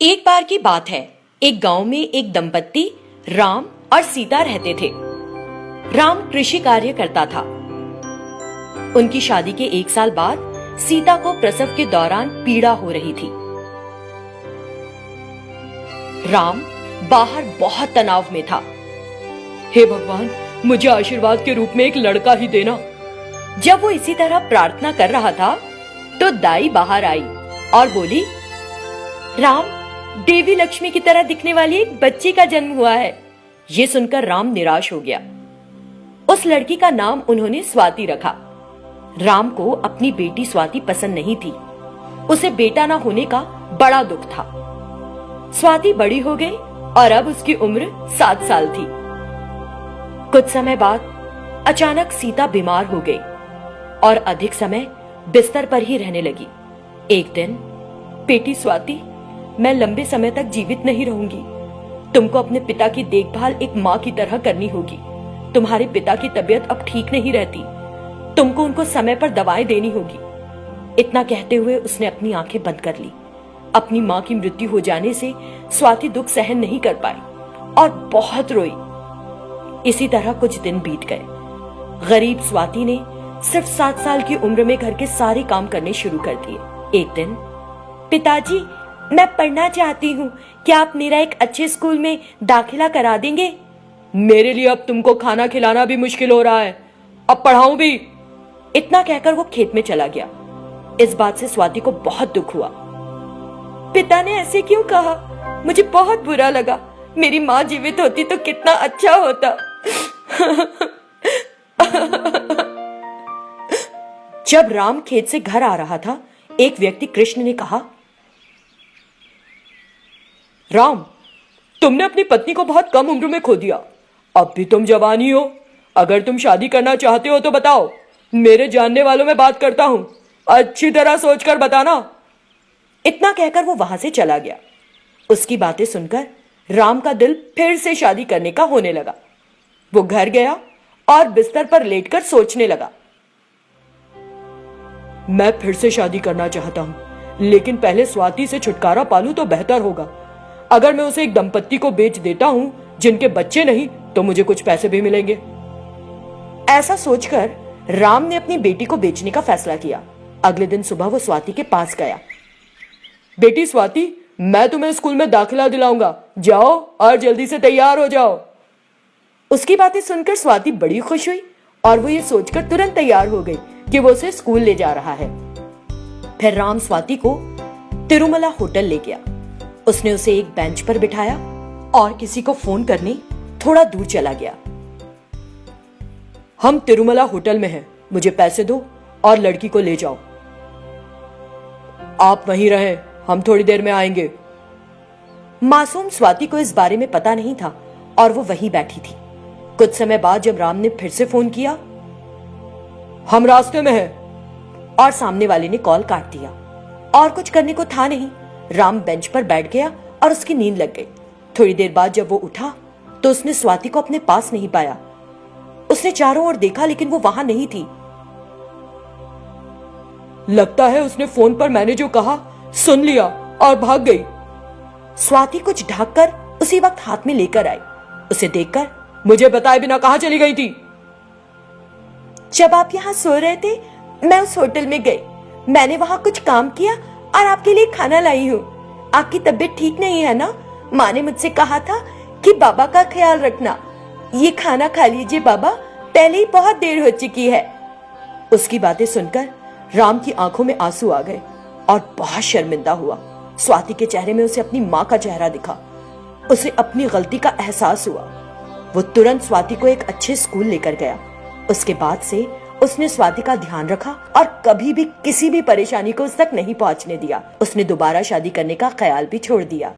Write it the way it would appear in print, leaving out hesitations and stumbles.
एक बार की बात है, एक गांव में एक दंपत्ति राम और सीता रहते थे। राम कृषि कार्य करता था। उनकी शादी के 1 साल बाद सीता को प्रसव के दौरान पीड़ा हो रही थी। राम बाहर बहुत तनाव में था। हे भगवान, मुझे आशीर्वाद के रूप में एक लड़का ही देना। जब वो इसी तरह प्रार्थना कर रहा था तो दाई बाहर आई और बोली, राम, देवी लक्ष्मी की तरह दिखने वाली एक बच्ची का जन्म हुआ है। ये सुनकर राम निराश हो गया। उस लड़की का नाम उन्होंने स्वाति रखा। राम को अपनी बेटी स्वाति पसंद नहीं थी। उसे बेटा न होने का बड़ा दुख था। स्वाति बड़ी हो गई और अब उसकी उम्र 7 साल थी। कुछ समय बाद अचानक सीता बीमार हो गई और अधिक समय बिस्तर पर ही रहने लगी। एक दिन, बेटी स्वाति, मैं लंबे समय तक जीवित नहीं रहूंगी। तुमको अपने पिता की देखभाल एक माँ की तरह करनी होगी। तुम्हारे पिता की तबीयत अब ठीक नहीं रहती। तुमको उनको समय पर दवाएं देनी होगी। इतना कहते हुए उसने अपनी आंखें बंद कर ली। अपनी माँ की मृत्यु हो जाने से स्वाति दुख सहन नहीं कर पाई और बहुत रोई। इसी तरह कुछ दिन बीत गए। गरीब स्वाति ने सिर्फ 7 साल की उम्र में घर के सारे काम करने शुरू कर दिए। एक दिन, पिताजी, मैं पढ़ना चाहती हूँ, क्या आप मेरा एक अच्छे स्कूल में दाखिला करा देंगे? मेरे लिए अब तुमको खाना खिलाना भी मुश्किल हो रहा है, अब पढ़ाऊं भी। इतना कहकर वो खेत में चला गया। इस बात से स्वाति को बहुत दुख हुआ। पिता ने ऐसे क्यों कहा? मुझे बहुत बुरा लगा। मेरी माँ जीवित होती तो कितना अच्छा होता। जब राम खेत से घर आ रहा था, एक व्यक्ति कृष्ण ने कहा, राम, तुमने अपनी पत्नी को बहुत कम उम्र में खो दिया। अब भी तुम जवान ही हो। अगर तुम शादी करना चाहते हो तो बताओ, मेरे जानने वालों में बात करता हूं। अच्छी तरह सोचकर बताना। इतना कहकर वो वहां से चला गया। उसकी बातें सुनकर राम का दिल फिर से शादी करने का होने लगा। वो घर गया और बिस्तर पर लेटकर सोचने लगा, मैं फिर से शादी करना चाहता हूं, लेकिन पहले स्वाति से छुटकारा पालूं तो बेहतर होगा। अगर मैं उसे एक दंपत्ति को बेच देता हूं जिनके बच्चे नहीं, तो मुझे कुछ पैसे भी मिलेंगे। ऐसा सोचकर राम ने अपनी बेटी को बेचने का फैसला किया। अगले दिन सुबह वो स्वाति के पास गया। बेटी स्वाति, मैं तुम्हें स्कूल में दाखिला दिलाऊंगा। जाओ और जल्दी से तैयार हो जाओ। उसकी बातें सुनकर स्वाति बड़ी खुश हुई और वो ये सोचकर तुरंत तैयार हो गई कि वो उसे स्कूल ले जा रहा है। फिर राम स्वाति को तिरुमला होटल ले गया। उसने उसे एक बेंच पर बिठाया और किसी को फोन करने थोड़ा दूर चला गया। हम तिरुमला होटल में हैं, मुझे पैसे दो और लड़की को ले जाओ। आप वहीं रहें, हम थोड़ी देर में आएंगे। मासूम स्वाति को इस बारे में पता नहीं था और वो वहीं बैठी थी। कुछ समय बाद जब राम ने फिर से फोन किया, हम रास्ते में हैं, और सामने वाले ने कॉल काट दिया। और कुछ करने को था नहीं। राम बेंच पर बैठ गया और उसकी नींद लग गई। थोड़ी देर बाद जब वो उठा तो उसने स्वाति को अपने पास नहीं पाया। उसने चारों ओर देखा, लेकिन वो वहां नहीं थी। लगता है उसने फोन पर मैंने जो कहा सुन लिया और भाग गई। स्वाति कुछ ढककर उसी वक्त हाथ में लेकर आई। उसे देखकर, मुझे बताए बिना कहां चली गई थी? जब आप यहाँ सो रहे थे, मैं उस होटल में गई। मैंने वहां कुछ काम किया और आपके लिए खाना लाई हूँ। आपकी तबीयत ठीक नहीं है ना? माँ ने मुझसे कहा था कि बाबा का ख्याल रखना। ये खाना खा लीजिए बाबा, पहले ही बहुत देर हो चुकी है। उसकी बातें सुनकर राम की आंखों में आंसू आ गए और बहुत शर्मिंदा हुआ। स्वाति के चेहरे में उसे अपनी माँ का चेहरा दिखा। उसे अपनी गलती का एहसास हुआ। वो तुरंत स्वाति को एक अच्छे स्कूल लेकर गया। उसके बाद से उसने स्वाति का ध्यान रखा और कभी भी किसी भी परेशानी को उस तक नहीं पहुंचने दिया। उसने दोबारा शादी करने का ख्याल भी छोड़ दिया।